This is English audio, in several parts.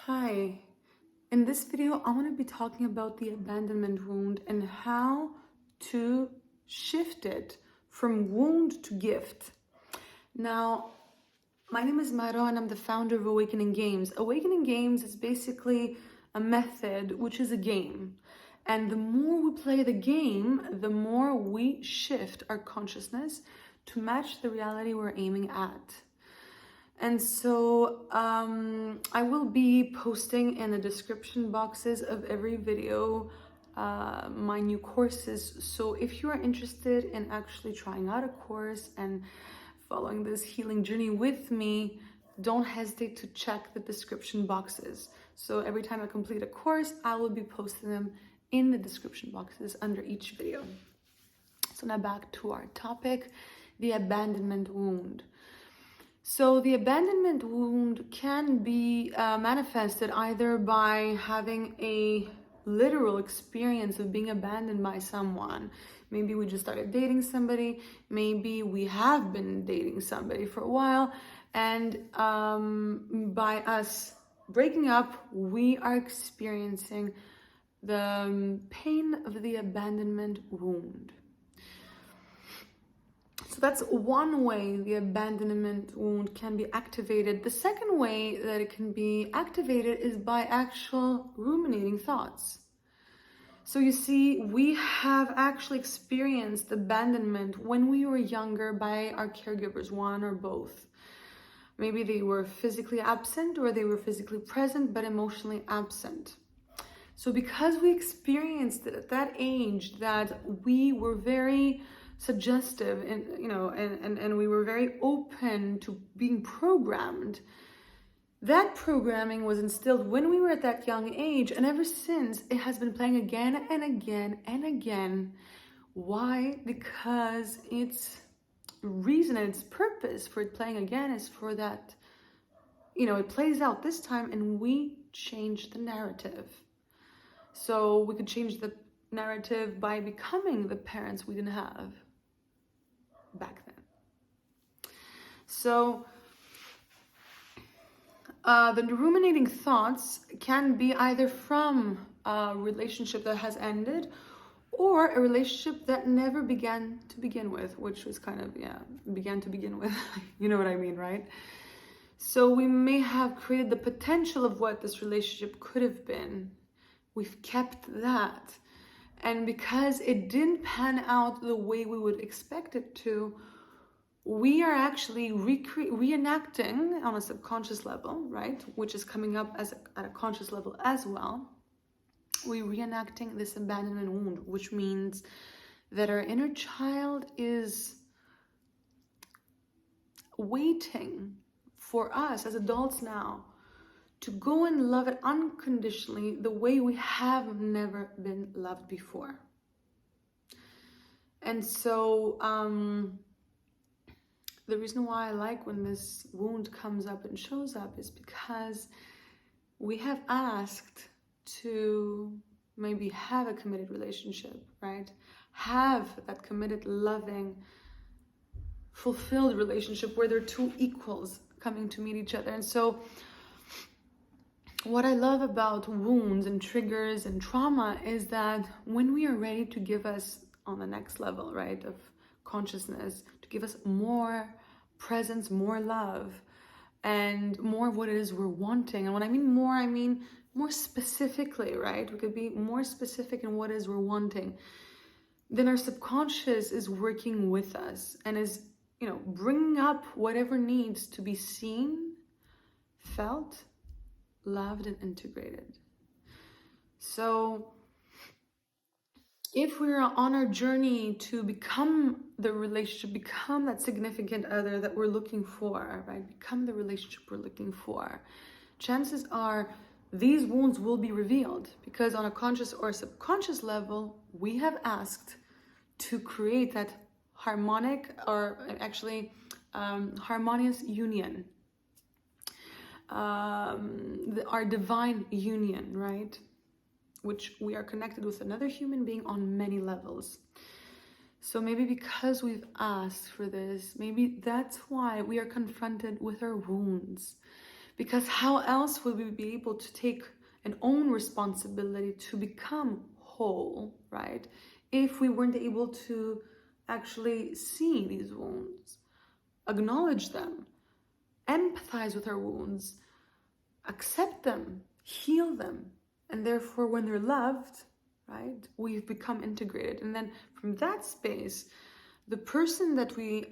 Hi, in this video, I want to be talking about the abandonment wound and how to shift it from wound to gift. Now, my name is Maro and I'm the founder of Awakening Games. Awakening Games is basically a method, which is a game. And the more we play the game, the more we shift our consciousness to match the reality we're aiming at. And so I will be posting in the description boxes of every video my new courses. So if you are interested in actually trying out a course and following this healing journey with me, don't hesitate to check the description boxes. So every time I complete a course, I will be posting them in the description boxes under each video. So now back to our topic, the abandonment wound. So the abandonment wound can be manifested either by having a literal experience of being abandoned by someone. Maybe we just started dating somebody, maybe we have been dating somebody for a while, and by us breaking up, we are experiencing the pain of the abandonment wound. So that's one way the abandonment wound can be activated. The second way that it can be activated is by actual ruminating thoughts. So you see, we have actually experienced abandonment when we were younger by our caregivers, one or both. Maybe they were physically absent or they were physically present but emotionally absent. So because we experienced it at that age, that we were very suggestive and we were very open to being programmed, that programming was instilled when we were at that young age, and ever since it has been playing again and again and again. Why? Because its reason and its purpose for it playing again is for that, it plays out this time and we change the narrative. So we could change the narrative by becoming the parents we didn't have back then. So the ruminating thoughts can be either from a relationship that has ended or a relationship that never began to begin with, which was began to begin with. You know what I mean, right? So we may have created the potential of what this relationship could have been. We've kept that. And because it didn't pan out the way we would expect it to, we are actually reenacting on a subconscious level, right? Which is coming up at a conscious level as well. We're reenacting this abandonment wound, which means that our inner child is waiting for us as adults now to go and love it unconditionally the way we have never been loved before. And so the reason why I like when this wound comes up and shows up is because we have asked to maybe have a committed relationship, right? Have that committed, loving, fulfilled relationship where they're two equals coming to meet each other. And so what I love about wounds and triggers and trauma is that when we are ready to give us on the next level, right, of consciousness, to give us more presence, more love, and more of what it is we're wanting. And when I mean more specifically, right? We could be more specific in what it is we're wanting. Then our subconscious is working with us and is, bringing up whatever needs to be seen, felt, loved, and integrated. So if we're on our journey to become the relationship, become that significant other that we're looking for, right? Become the relationship we're looking for, chances are these wounds will be revealed because on a conscious or subconscious level, we have asked to create that harmonic or actually harmonious union. Our divine union, right? Which we are connected with another human being on many levels. So maybe because we've asked for this, maybe that's why we are confronted with our wounds. Because how else would we be able to take an own responsibility to become whole, right? If we weren't able to actually see these wounds, acknowledge them, empathize with our wounds, accept them, heal them, and therefore when they're loved, right, we've become integrated. And then from that space, the person that we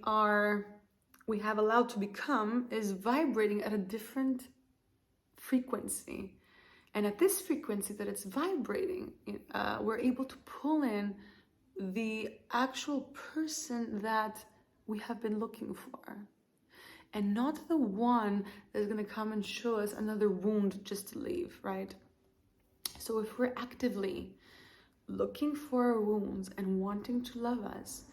have allowed to become is vibrating at a different frequency. And at this frequency that it's vibrating, we're able to pull in the actual person that we have been looking for, and not the one that's going to come and show us another wound just to leave, right? So if we're actively looking for our wounds and wanting to love us,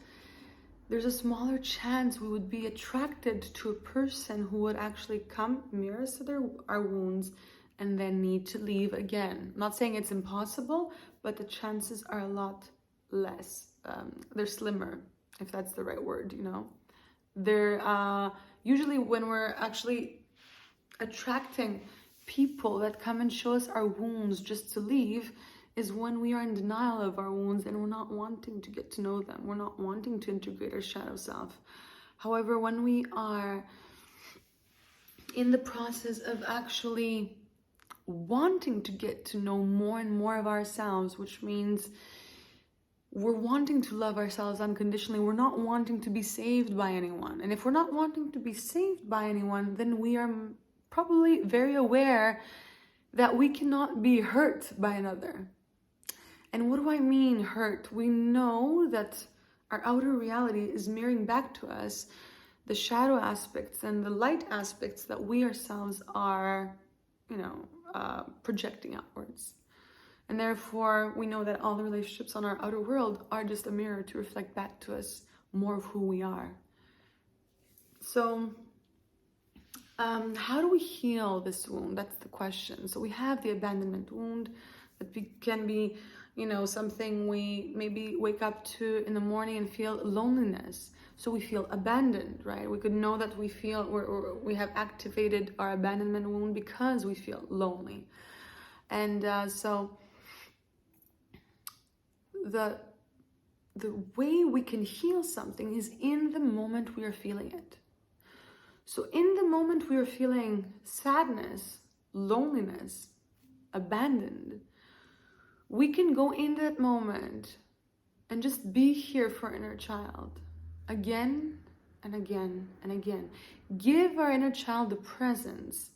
there's a smaller chance we would be attracted to a person who would actually come mirror us to our wounds and then need to leave again. I'm not saying it's impossible, but the chances are a lot less. They're slimmer, if that's the right word, you know. They're usually when we're actually attracting people that come and show us our wounds just to leave, is when we are in denial of our wounds and we're not wanting to get to know them. We're not wanting to integrate our shadow self. However, when we are in the process of actually wanting to get to know more and more of ourselves, which means we're wanting to love ourselves unconditionally. We're not wanting to be saved by anyone. And if we're not wanting to be saved by anyone, then we are probably very aware that we cannot be hurt by another. And what do I mean hurt? We know that our outer reality is mirroring back to us the shadow aspects and the light aspects that we ourselves are, projecting outwards. And therefore, we know that all the relationships on our outer world are just a mirror to reflect back to us more of who we are. So, how do we heal this wound? That's the question. So we have the abandonment wound that can be, something we maybe wake up to in the morning and feel loneliness. So we feel abandoned, right? We could know that we have activated our abandonment wound because we feel lonely. And so the way we can heal something is in the moment we are feeling it. So in the moment we are feeling sadness, loneliness, abandoned, we can go in that moment and just be here for inner child again and again and again. Give our inner child the presence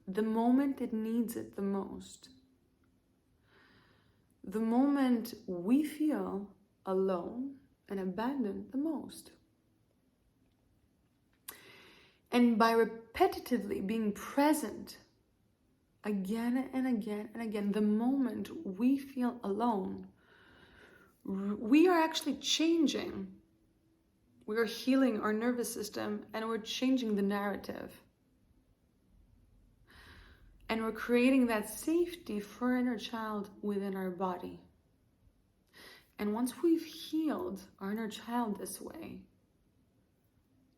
the moment it needs it the most. The moment we feel alone and abandoned the most. And by repetitively being present again and again and again, the moment we feel alone, we are actually changing. We are healing our nervous system and we're changing the narrative. And we're creating that safety for inner child within our body. And once we've healed our inner child this way,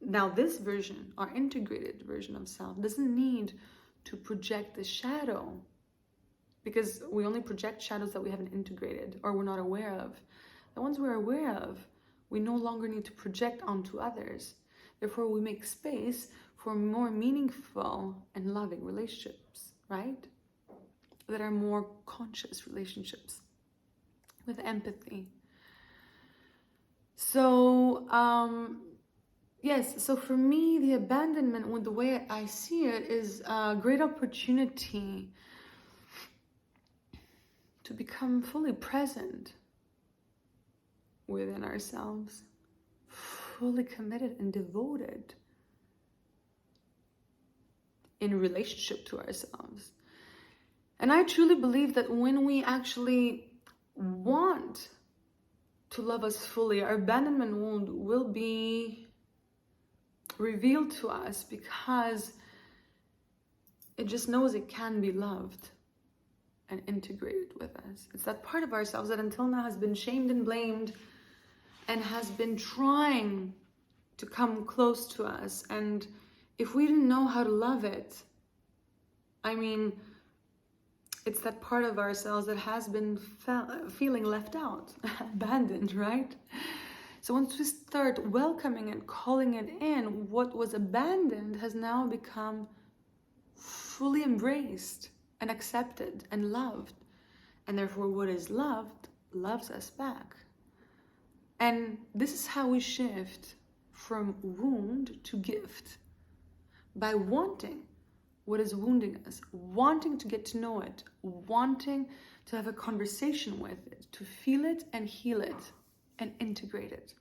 now this version, our integrated version of self, doesn't need to project the shadow, because we only project shadows that we haven't integrated or we're not aware of. The ones we're aware of, we no longer need to project onto others. Therefore, we make space for more meaningful and loving relationships, right? That are more conscious relationships with empathy. So, yes, so for me, the abandonment, the way I see it, is a great opportunity to become fully present within ourselves, fully committed and devoted in relationship to ourselves. And I truly believe that when we actually want to love us fully, our abandonment wound will be revealed to us because it just knows it can be loved and integrated with us. It's that part of ourselves that until now has been shamed and blamed and has been trying to come close to us. And if we didn't know how to love it, I mean, it's that part of ourselves that has been feeling left out, abandoned, right? So once we start welcoming and calling it in, what was abandoned has now become fully embraced and accepted and loved. And therefore, what is loved loves us back. And this is how we shift from wound to gift. By wanting what is wounding us, wanting to get to know it, wanting to have a conversation with it, to feel it and heal it and integrate it.